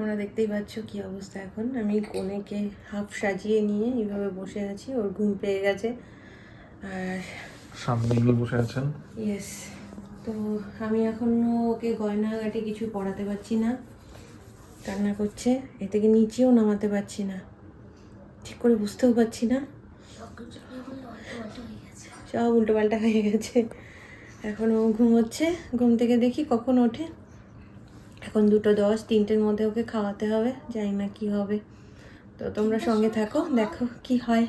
তোমরা দেখতেই পাচ্ছ কি অবস্থা। এখন আমি কনেকে হাফ সাজিয়ে নিয়ে এইভাবে বসে আছি, ওর ঘুম পেয়ে গেছে। আর সামনে এগিয়ে বসে আছেন। ইয়েস, তো আমি এখনও ওকে গয়নাগাটি কিছু পরাতে পারছি না, কান্না করছে। এ থেকে নিচেও নামাতে পারছি না, ঠিক করে বুঝতেও পারছি না, সব উল্টো পাল্টা হয়ে গেছে। এখন ও ঘুমোচ্ছে, ঘুম থেকে দেখি কখন ওঠে। এখন 2:10, 3টের মধ্যে ওকে খাওয়াতে হবে, জানি না কি হবে। তো তোমরা সঙ্গে থাকো, দেখো কি হয়।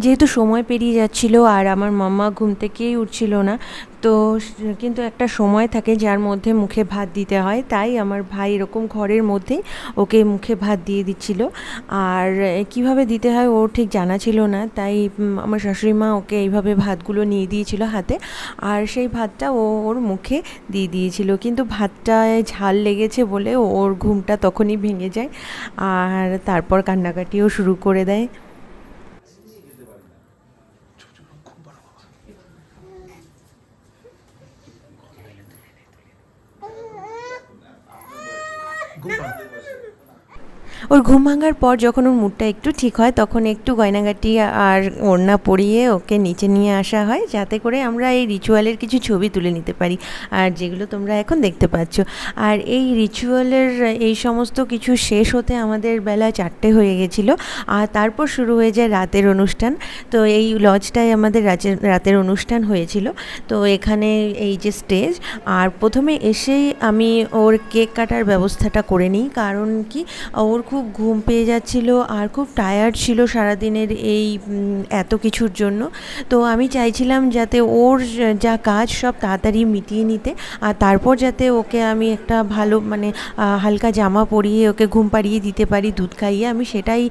যেহেতু সময় পেরিয়ে যাচ্ছিল আর আমার মাম্মা ঘুম থেকেই উঠছিল না, তো কিন্তু একটা সময় থাকে যার মধ্যে মুখে ভাত দিতে হয়, তাই আমার ভাই এরকম ঘরের মধ্যেই ওকে মুখে ভাত দিয়ে দিচ্ছিল। আর কিভাবে দিতে হয় ও ঠিক জানা ছিল না, তাই আমার শাশুড়ি মা ওকে এইভাবে ভাতগুলো নিয়ে দিয়েছিল হাতে, আর সেই ভাতটা ও ওর মুখে দিয়ে দিয়েছিল। কিন্তু ভাতটায় ঝাল লেগেছে বলে ওর ঘুমটা তখনই ভেঙে যায়, আর তারপর কান্নাকাটিও শুরু করে দেয়। ওর ঘুম ভাঙার পর যখন ওর মুডটা একটু ঠিক হয়, তখন একটু গয়নাগাটি আর ওড়না পরিয়ে ওকে নিচে নিয়ে আসা হয়, যাতে করে আমরা এই রিচুয়ালের কিছু ছবি তুলে নিতে পারি, আর যেগুলো তোমরা এখন দেখতে পাচ্ছ। আর এই রিচুয়ালের এই সমস্ত কিছু শেষ হতে আমাদের বেলা 4টে হয়ে গেছিলো, আর তারপর শুরু হয়ে যায় রাতের অনুষ্ঠান। তো এই লজটায় আমাদের রাতের অনুষ্ঠান হয়েছিল। তো এখানে এই যে স্টেজ, আর প্রথমে এসেই আমি ওর কেক কাটার ব্যবস্থাটা করে নিই, কারণ কি ওর খুব ঘুম পেয়ে যাচ্ছিল আর খুব টায়ার্ড ছিল সারাদিনের এই এত কিছুর জন্য। তো আমি চাইছিলাম যাতে ওর যা কাজ সব তাড়াতাড়ি মিটিয়ে নিতে, আর তারপর যাতে ওকে আমি একটা ভালো মানে হালকা জামা পরিয়ে ওকে ঘুম পাড়িয়ে দিতে পারি দুধ খাইয়ে। আমি সেটাই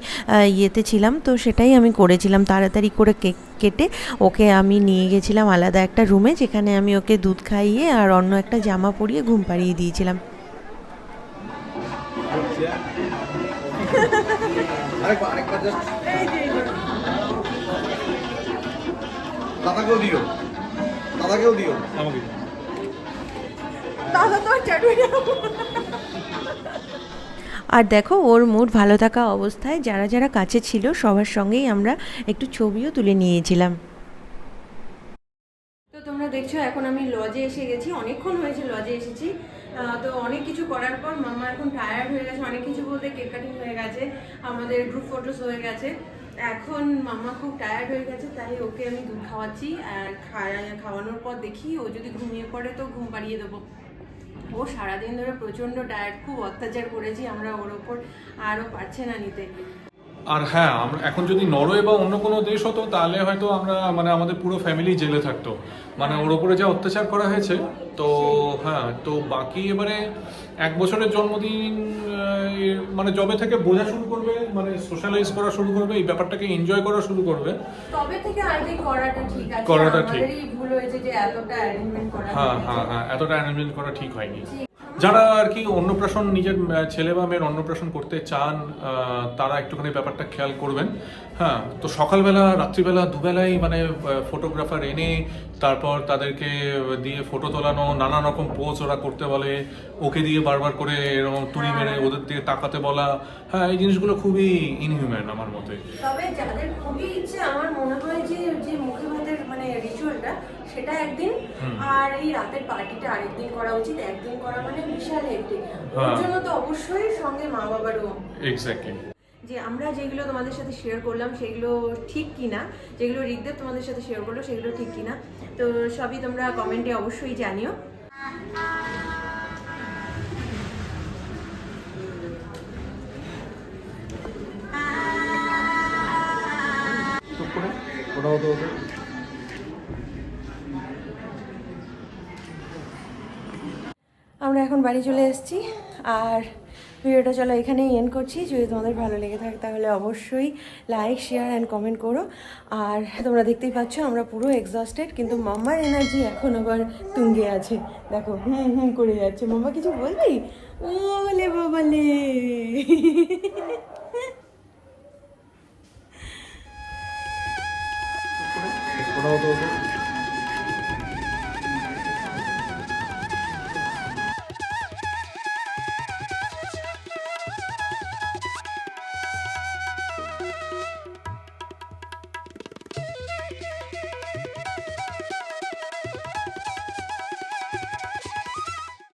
ইয়েতে ছিলাম, তো সেটাই আমি করেছিলাম। তাড়াতাড়ি করে কেক কেটে ওকে আমি নিয়ে গেছিলাম আলাদা একটা রুমে, যেখানে আমি ওকে দুধ খাইয়ে আর অন্য একটা জামা পরিয়ে ঘুম পাড়িয়ে দিয়েছিলাম। আরেকবার জাস্ট দাদাকেও দিও, দাদাকেও দিও, আমাকে দাদা তো চাটবে না। আর দেখো ওর মুড ভালো থাকা অবস্থায় যারা যারা কাছে ছিল সবার সঙ্গেই আমরা একটু ছবিও তুলে নিয়েছিলাম। তো তোমরা দেখছো এখন আমি লজে এসে গেছি, অনেকক্ষণ হয়েছে লজে এসেছি। তো অনেক কিছু করার পর মাম্মা এখন টায়ার্ড হয়ে গেছে, অনেক কিছু বলতে কেক কাটিং হয়ে গেছে, আমাদের গ্রুপ ফটোস হয়ে গেছে। এখন মাম্মা খুব টায়ার্ড হয়ে গেছে, তাই ওকে আমি দুধ খাওয়াচ্ছি। আর খাওয়ানোর পর দেখি ও যদি ঘুমিয়ে পড়ে তো ঘুম পাড়িয়ে দেবো। ও সারাদিন ধরে প্রচণ্ড টায়ার্ড, খুব অত্যাচার করেছি আমরা ওর ওপর, আর ও পারছে না নিতে। আর হ্যাঁ, আমরা এখন যদি নরওয়ে বা অন্য কোনো দেশ হতো তাহলে হয়তো আমরা মানে আমাদের পুরো ফ্যামিলি জেলে থাকতো, মানে ওর ওপরে যা অত্যাচার করা হয়েছে। তো হ্যাঁ, তো বাকি এবারে 1 বছরের জন্মদিন মানে যবে থেকে বোঝা শুরু করবে, মানে সোশ্যালাইজ করা শুরু করবে, এই ব্যাপারটাকে এনজয় করা শুরু করবে, তবে থেকে আই থিংক করাটা ঠিক আছে। করাটা ঠিক। আমাদেরই ভুল হয়েছে যে এতটা অ্যারেঞ্জমেন্ট করা। হ্যাঁ, এতটা অ্যারেঞ্জমেন্ট করা ঠিক হয়নি। যারা আর কি অন্নপ্রাশন নিজের ছেলে বা মেয়ের অন্নপ্রাশন করতে চান, তারা একটুখানি ব্যাপারটা খেয়াল করবেন। হ্যাঁ, তো সকালবেলা রাত্রিবেলা দুবেলাই মানে ফটোগ্রাফার এনে তারপর তাদেরকে দিয়ে ফটো তোলানো, নানা রকম পোজ ওরা করতে বলে, ওকে দিয়ে বারবার করে এরকম তুড়ি মেরে ওদের দিকে তাকাতে বলা। হ্যাঁ, এই জিনিসগুলো খুবই ইনহিউম্যান আমার মতে। তবে যাদের খুবই ইচ্ছে, আমার মনে হয় যে যে মুখে ভাতের মানে রিচুয়ালটা সেটা একদিন, আর এই রাতের পার্টিটা আরেকদিন করা উচিত। একদিন করা মানে বিশাল হেক্টিক, ওর জন্য তো অবশ্যই সঙ্গে মা বাবারও। এক্স্যাক্টলি। যে আমরা যেগুলো তোমাদের সাথে শেয়ার করলাম সেগুলো ঠিক কিনা, যেগুলো ঋগদেব তোমাদের সাথে শেয়ার করলো সেগুলো ঠিক কিনা, তো সবই তোমরা কমেন্টে অবশ্যই জানিও। ওটা হতো আমরা এখন বাড়ি চলে এসেছি, আর ভিডিওটা চলো এখানেই এন্ড করছি। যদি তোমাদের ভালো লেগে থাকে তাহলে অবশ্যই লাইক, শেয়ার অ্যান্ড কমেন্ট করো। আর তোমরা দেখতেই পাচ্ছ আমরা পুরো এক্সস্টেড, কিন্তু মাম্মার এনার্জি এখন আবার তুঙ্গে আছে। দেখো হুম করে যাচ্ছে। মাম্মা কিছু বলবি? ওলে বাবালে। ওটা হতো